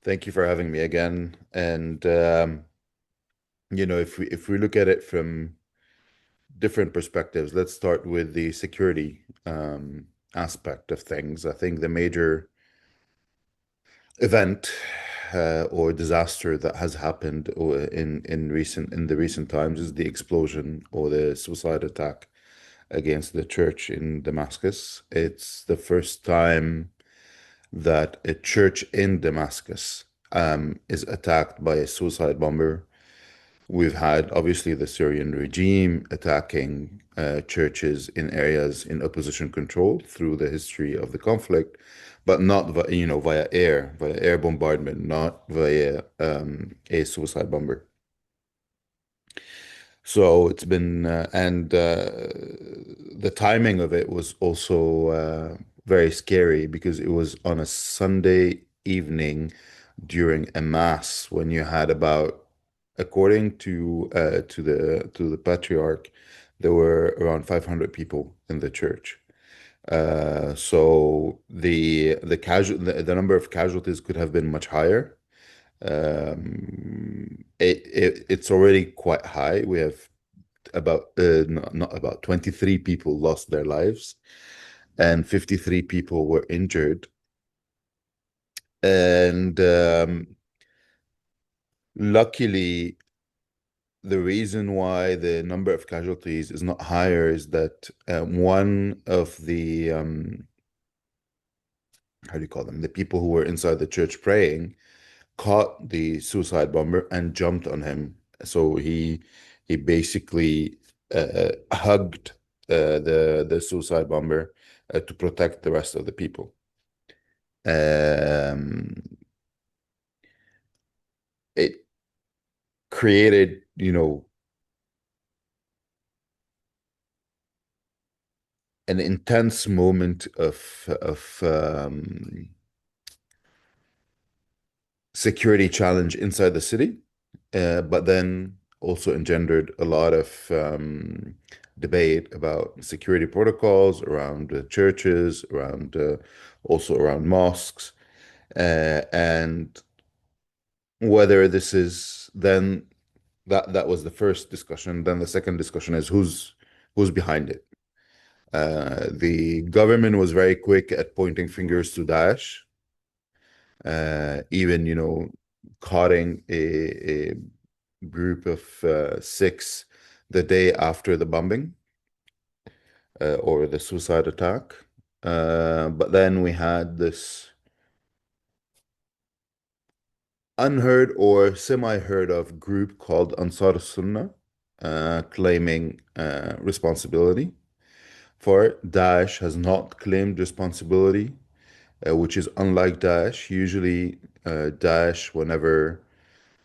Thank you for having me again. And if we look at it from different perspectives, let's start with the security aspect of things. I think the major event or disaster that has happened in the recent times is the explosion or the suicide attack against the church in Damascus. It's the first time that a church in Damascus is attacked by a suicide bomber. We've had obviously the Syrian regime attacking churches in areas in opposition control through the history of the conflict, but not via air bombardment, not via a suicide bomber. So it's been, and the timing of it was also very scary because it was on a Sunday evening during a mass when you had about, according to the patriarch, there were around 500 people in the church. So the number of casualties could have been much higher. It's already quite high. We have about not about 23 people lost their lives and 53 people were injured. And luckily, the reason why the number of casualties is not higher is that one of the how do you call them? The people who were inside the church praying caught the suicide bomber and jumped on him. So he basically hugged the suicide bomber to protect the rest of the people. Um, it created, an intense moment of security challenge inside the city, but then also engendered a lot of debate about security protocols around churches, around also around mosques, and whether this is then that was the first discussion. Then the second discussion is who's behind it. The government was very quick at pointing fingers to Daesh, even, caught a group of six the day after the bombing or the suicide attack. But then we had this unheard or semi-heard of group called Ansar al-Sunnah claiming responsibility for it. Daesh has not claimed responsibility, which is unlike Daesh. Usually, Daesh, whenever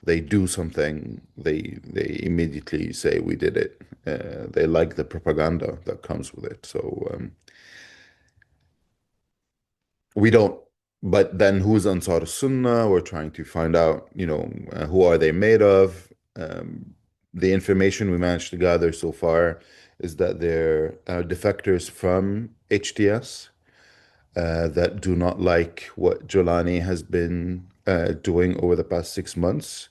they do something, they immediately say we did it. They like the propaganda that comes with it. So we don't. But then who's Ansar Sunnah? We're trying to find out, who are they made of? The information we managed to gather so far is that they're defectors from HTS that do not like what Jolani has been doing over the past 6 months.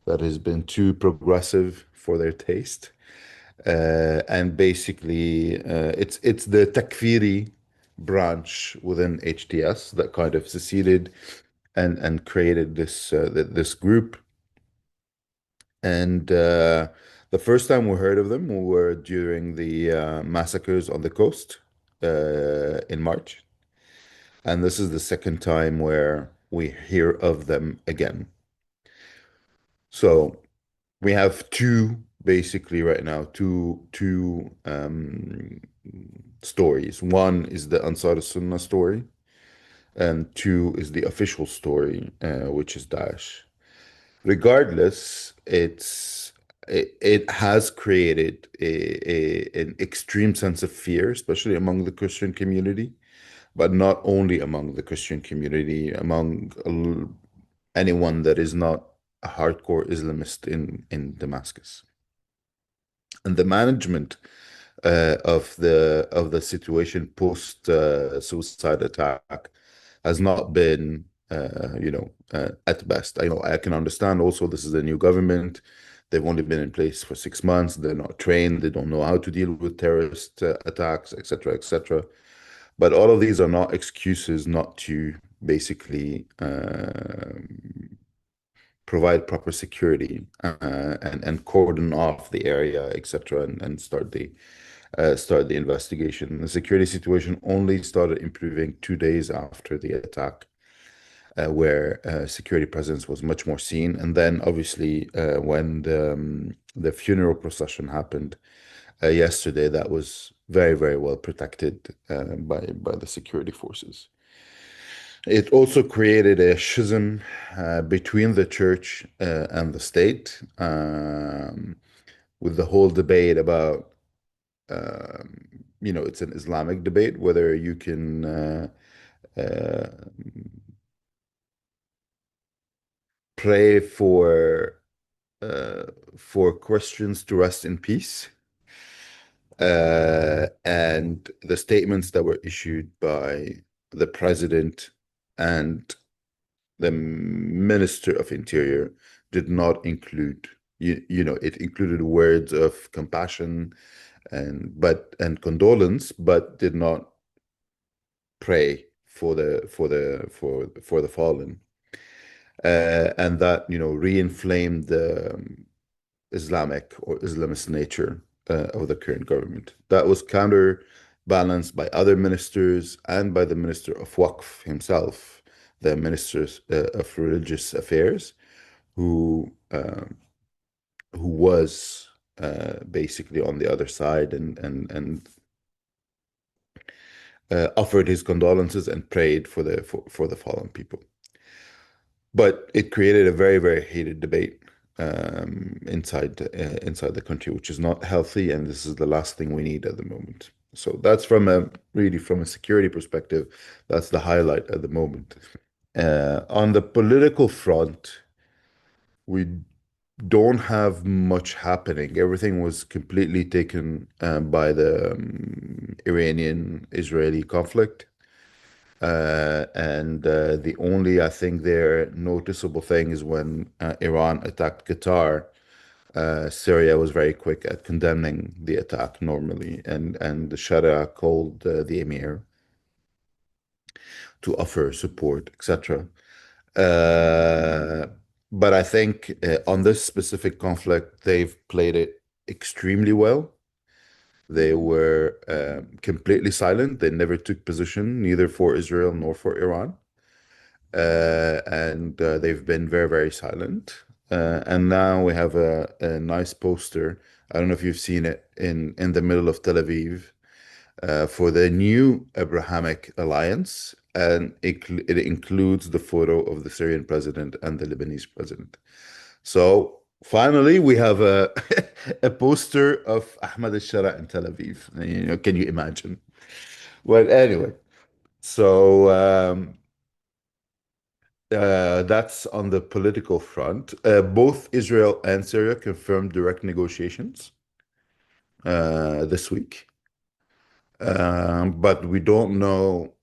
That has been too progressive for their taste. And basically, it's the Takfiri branch within HTS that kind of seceded and created this group. And the first time we heard of them were during the massacres on the coast in March. And this is the second time where we hear of them again. So we have two basically right now, two stories. One is the Ansar Sunnah story, and two is the official story, which is Daesh. Regardless, it has created an extreme sense of fear, especially among the Christian community, but not only among the Christian community, among anyone that is not a hardcore Islamist in Damascus. And the management of the situation post suicide attack has not been at best. I know I can understand also this is a new government. They've only been in place for 6 months. They're not trained. They don't know how to deal with terrorist attacks, etc., etc. But all of these are not excuses not to basically provide proper security and cordon off the area, etc., and start the investigation. The security situation only started improving 2 days after the attack, where security presence was much more seen. And then, obviously, when the funeral procession happened yesterday, that was very, very well protected by the security forces. It also created a schism between the church and the state, with the whole debate about, it's an Islamic debate, whether you can uh, pray uh, for Christians to rest in peace. And the statements that were issued by the president and the Minister of Interior did not include, it included words of compassion and condolence, but did not pray for the fallen. And that, re-inflamed the Islamic or Islamist nature of the current government. That was counterbalanced by other ministers and by the Minister of Waqf himself, the Minister of Religious Affairs, who was basically on the other side and offered his condolences and prayed for the fallen people. But it created a very, very heated debate inside the country, which is not healthy, and this is the last thing we need at the moment. So that's from a security perspective, that's the highlight at the moment. On the political front, we don't have much happening. Everything was completely taken by the Iranian-Israeli conflict. And the only, I think, their noticeable thing is when Iran attacked Qatar. Syria was very quick at condemning the attack normally, and the Sharia called the emir to offer support, etc. Uh, but I think on this specific conflict, they've played it extremely well. They were completely silent. They never took position, neither for Israel nor for Iran. And they've been very, very silent. And now we have a nice poster. I don't know if you've seen it in the middle of Tel Aviv for the new Abrahamic alliance, and it includes the photo of the Syrian president and the Lebanese president. So finally, we have a a poster of Ahmad al-Shara in Tel Aviv. Can you imagine? Well, anyway, so that's on the political front. Both Israel and Syria confirmed direct negotiations this week. But we don't know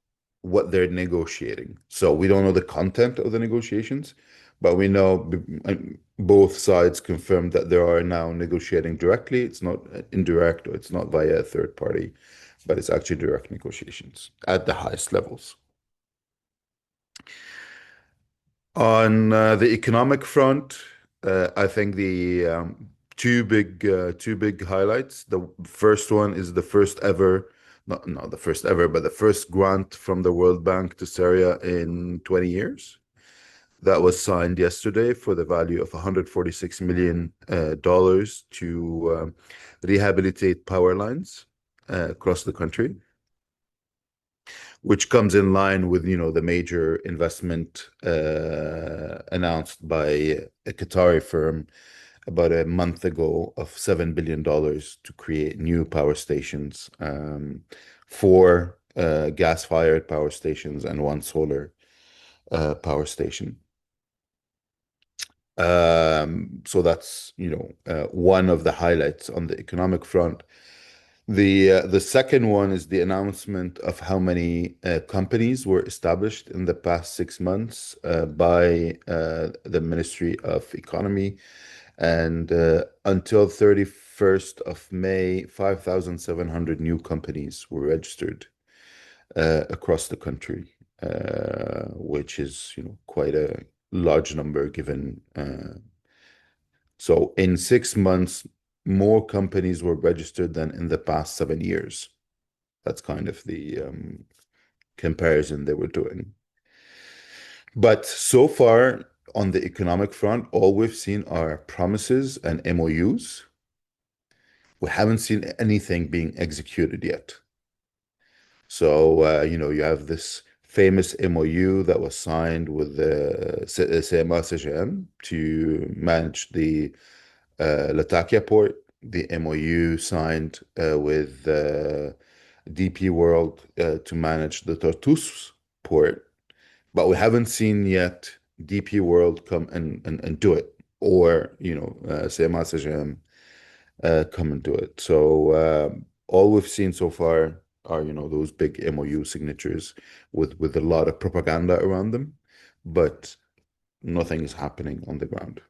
what they're negotiating. So we don't know the content of the negotiations, but we know both sides confirmed that they are now negotiating directly. It's not indirect, or it's not via a third party, but it's actually direct negotiations at the highest levels. On the economic front, I think the two big highlights. The first one is the first ever, not the first ever, but the first grant from the World Bank to Syria in 20 years. That was signed yesterday for the value of $146 million to rehabilitate power lines across the country, which comes in line with, the major investment announced by a Qatari firm about a month ago of $7 billion to create new power stations, four gas-fired power stations and one solar power station. So that's, one of the highlights on the economic front. The second one is the announcement of how many companies were established in the past 6 months by the Ministry of Economy. And until 31st of May, 5,700 new companies were registered across the country, which is, quite a large number given. So in 6 months, more companies were registered than in the past 7 years. That's kind of the comparison they were doing. But so far, on the economic front, all we've seen are promises and MOUs. We haven't seen anything being executed yet. So, you have this famous MOU that was signed with the CMA to manage the Latakia port, the MOU signed with DP World to manage the Tartus port, but we haven't seen yet DP World come and do it, or CMA come and do it. So all we've seen so far are those big MOU signatures with a lot of propaganda around them, but nothing is happening on the ground.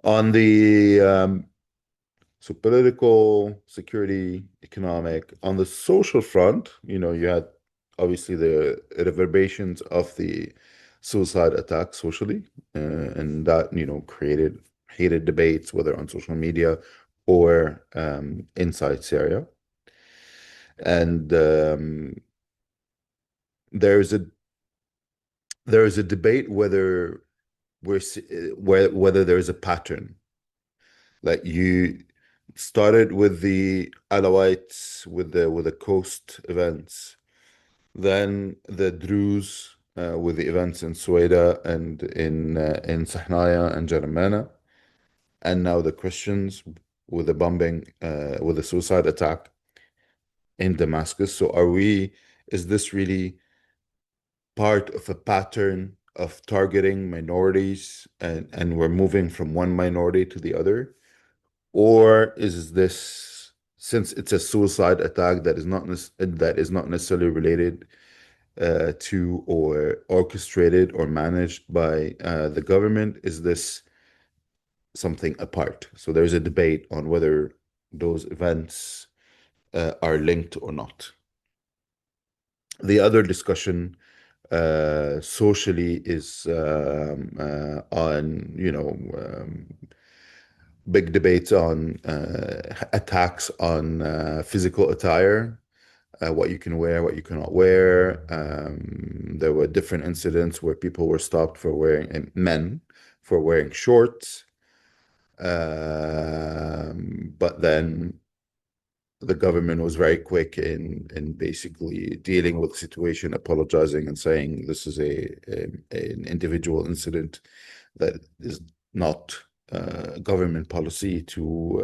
On the so political, security, economic. On the social front, you had obviously the reverberations of the suicide attack socially, and that, created heated debates, whether on social media or inside Syria. And there's a there's a debate whether whether there's a pattern. Like you started with the Alawites with the coast events, then the Druze with the events in Sueda and in Sahnaya and Jaramana, and now the Christians with the bombing with the suicide attack in Damascus. So is this really part of a pattern of targeting minorities, and we're moving from one minority to the other? Or is this, since it's a suicide attack that is not necessarily related to or orchestrated or managed by the government, is this something apart? So there's a debate on whether those events are linked or not. The other discussion socially is on, big debates on attacks on physical attire, what you can wear, what you cannot wear. There were different incidents where people were stopped for wearing, and men for wearing shorts. But then the government was very quick in basically dealing with the situation, apologizing and saying this is an individual incident that is not government policy to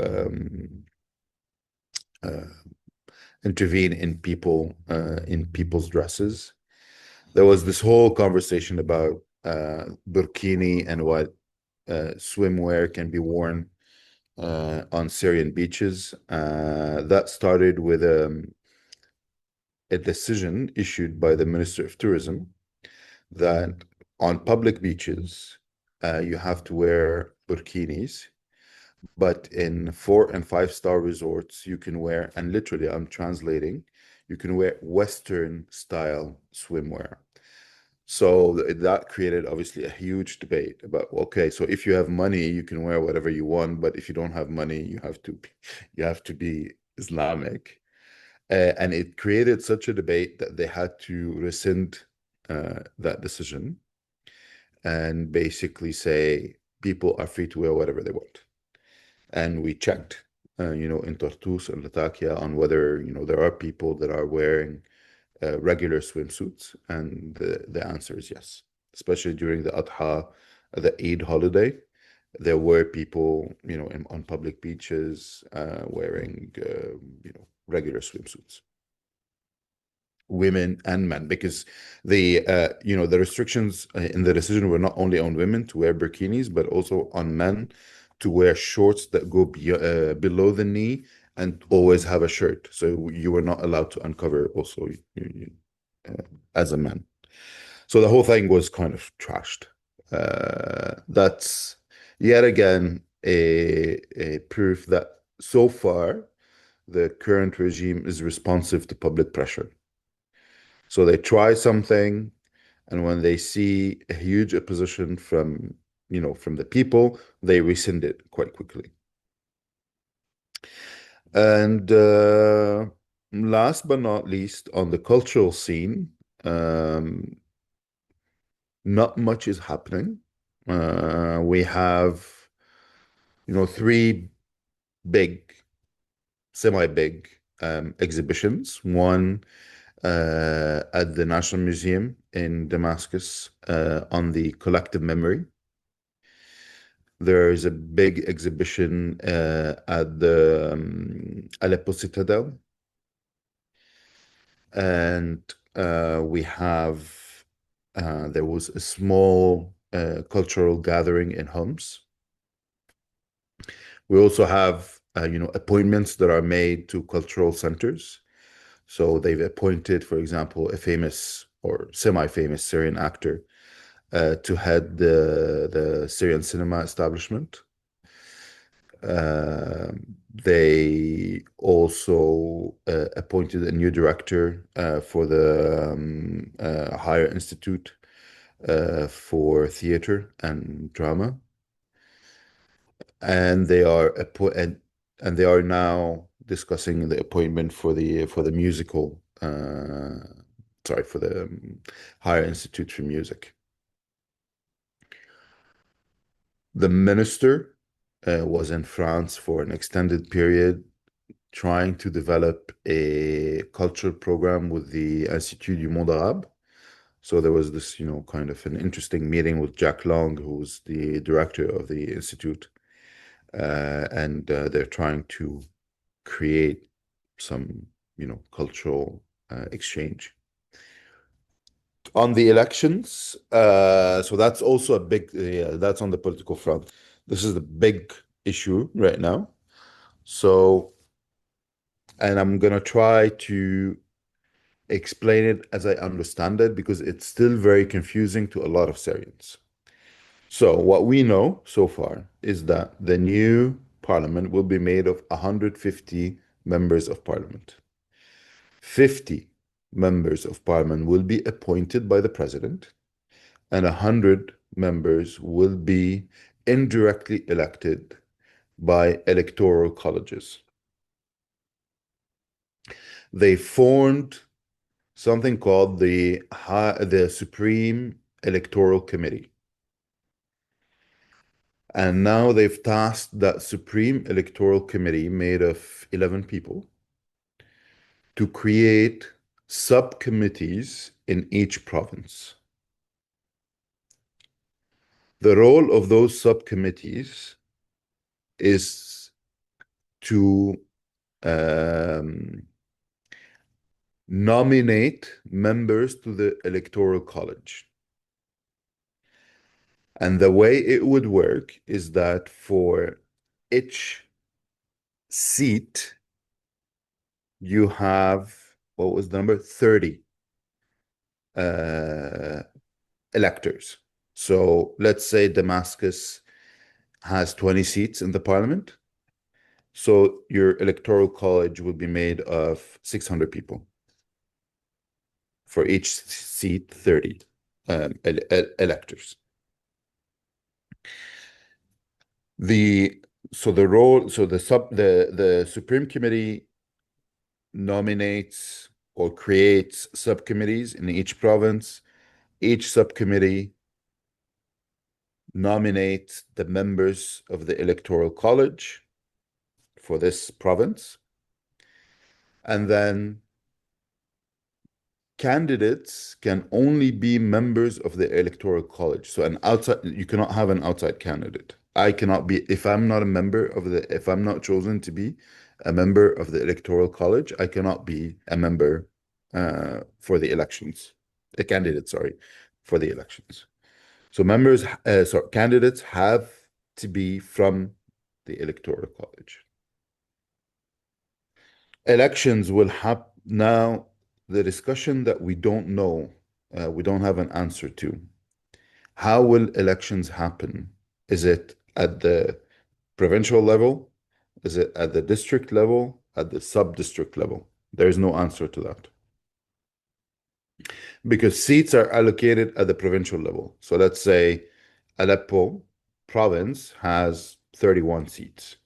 intervene in people's dresses. There was this whole conversation about burkini and what swimwear can be worn on Syrian beaches. That started with a decision issued by the Minister of Tourism that on public beaches you have to wear burkinis, but in 4 and 5 star resorts you can wear, and literally I'm translating, you can wear Western style swimwear. So that created obviously a huge debate about, okay, so if you have money, you can wear whatever you want, but if you don't have money, you have to be Islamic. And it created such a debate that they had to rescind that decision and basically say people are free to wear whatever they want. And we checked, in Tartus and Latakia on whether, there are people that are wearing regular swimsuits, and the answer is yes. Especially during the Adha, the Eid holiday, there were people, on public beaches wearing, regular swimsuits, women and men, because the restrictions in the decision were not only on women to wear burkinis, but also on men to wear shorts that go below the knee and always have a shirt. So you were not allowed to uncover also uh, as a man. So the whole thing was kind of trashed. That's yet again a proof that so far the current regime is responsive to public pressure. So they try something, and when they see a huge opposition from, from the people, they rescind it quite quickly. And last but not least, on the cultural scene, um, not much is happening. We have, three big, semi-big exhibitions. One at the National Museum in Damascus on the collective memory. There is a big exhibition at the Aleppo Citadel. And we have, there was a small cultural gathering in Homs. We also have, appointments that are made to cultural centers. So they've appointed, for example, a famous or semi-famous Syrian actor to head the Syrian cinema establishment. They also appointed a new director for the Higher Institute for Theater and Drama, and and they are now discussing the appointment for the musical, sorry, for the Higher Institute for Music. The minister was in France for an extended period, trying to develop a cultural program with the Institut du Monde Arabe. So there was this, kind of an interesting meeting with Jack Long, who's the director of the institute, and they're trying to create some, cultural exchange. On the elections, so that's also a big, yeah, that's on the political front. This is the big issue right now. So, and I'm gonna try to explain it as I understand it because it's still very confusing to a lot of Syrians. So, what we know so far is that the new parliament will be made of 150 members of parliament. 50 members of parliament will be appointed by the president, and 100 members will be indirectly elected by electoral colleges. They formed something called the Supreme Electoral Committee. And now they've tasked that Supreme Electoral Committee, made of 11 people, to create subcommittees in each province. The role of those subcommittees is to nominate members to the Electoral College. And the way it would work is that for each seat, you have, what was the number? 30 electors. So let's say Damascus has 20 seats in the parliament. So your electoral college will be made of 600 people. For each seat, 30 electors. The so the role so the Supreme Committee nominates or creates subcommittees in each province. Each subcommittee nominates the members of the Electoral College for this province. And then candidates can only be members of the Electoral College. So you cannot have an outside candidate. I cannot be, if I'm not a member of if I'm not chosen to be a member of the Electoral College, I cannot be a member for the elections. A candidate, sorry, for the elections. So candidates have to be from the Electoral College. Elections will happen now. The discussion that we don't know, we don't have an answer to. How will elections happen? Is it at the provincial level? Is it at the district level? At the sub-district level? There's no answer to that because seats are allocated at the provincial level. So let's say Aleppo province has 31 seats,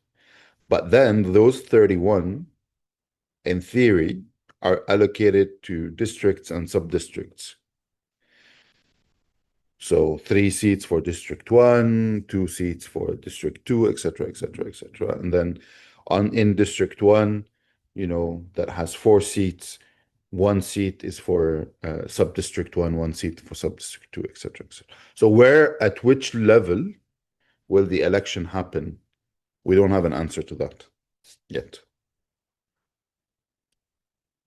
but then those 31, in theory, are allocated to districts and sub-districts. So 3 seats for District 1, 2 seats for District 2, etc., etc., etc. And then in District 1, that has 4 seats. 1 seat is for sub-district 1, 1 seat for sub-district 2, etc., etc. So at which level will the election happen? We don't have an answer to that yet.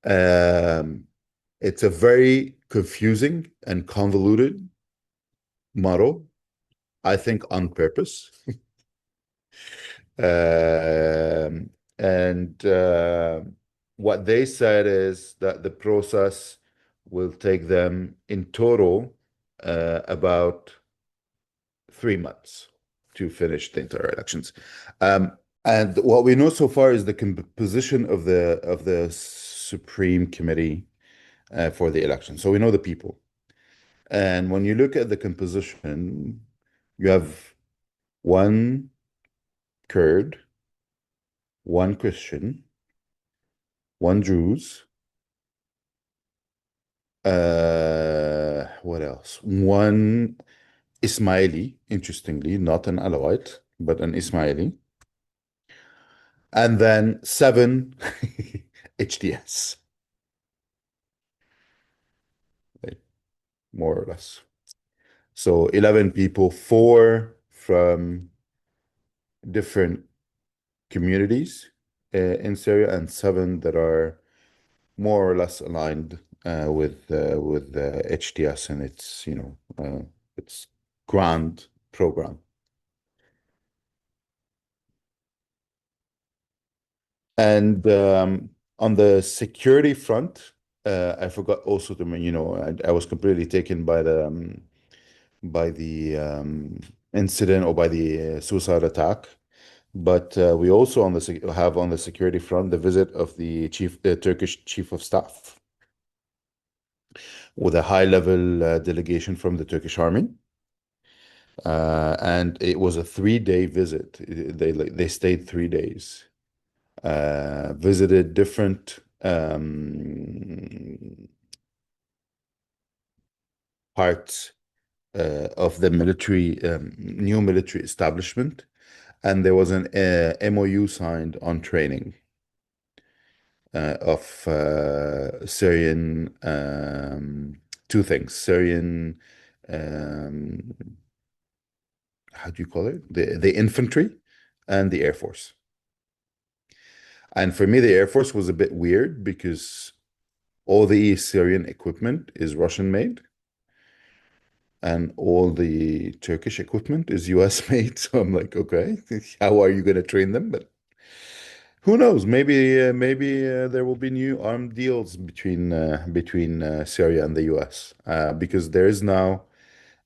Um, it's a very confusing and convoluted model, I think on purpose. And what they said is that the process will take them in total about 3 months to finish the entire elections. And what we know so far is the composition of the Supreme Committee for the election. So we know the people. And when you look at the composition, you have one Kurd, one Christian, one Druze, what else? One Ismaili, interestingly, not an Alawite, but an Ismaili. And then 7 HDS, like, more or less. So 11 people, 4 from different communities in Syria, and 7 that are more or less aligned with HTS and its grand program. And on the security front, I forgot also to mention, I was completely taken by the incident or by the suicide attack. But we also have on the security front the visit of the Turkish chief of staff with a high-level delegation from the Turkish army. And it was a 3-day visit. They stayed 3 days, visited different parts of the new military establishment, and there was an MOU signed on training of Syrian, two things, Syrian, um, how do you call it? The infantry and the Air Force. And for me, the Air Force was a bit weird because all the Syrian equipment is Russian made and all the Turkish equipment is US made. So I'm like, okay, how are you going to train them? But who knows? Maybe there will be new armed deals between Syria and the US because there is now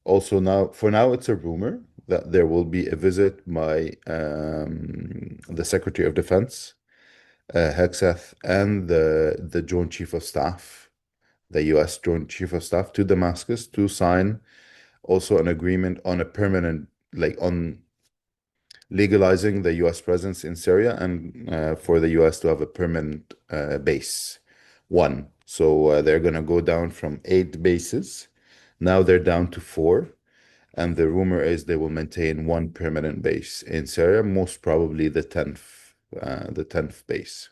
also now for now it's a rumor that there will be a visit by the Secretary of Defense, Hegseth, and the Joint Chief of Staff, the US Joint Chief of Staff, to Damascus to sign also an agreement on a permanent, like on legalizing the US presence in Syria and for the US to have a permanent base. One. So they're going to go down from 8 bases. Now they're down to 4. And the rumor is they will maintain one permanent base in Syria, most probably the tenth base.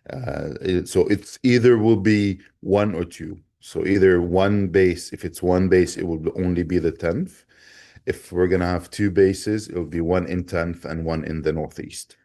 So it's either will be one or two. So either one base, if it's one base, it will only be the 10th. If we're gonna have 2 bases, it will be one in 10th and one in the northeast.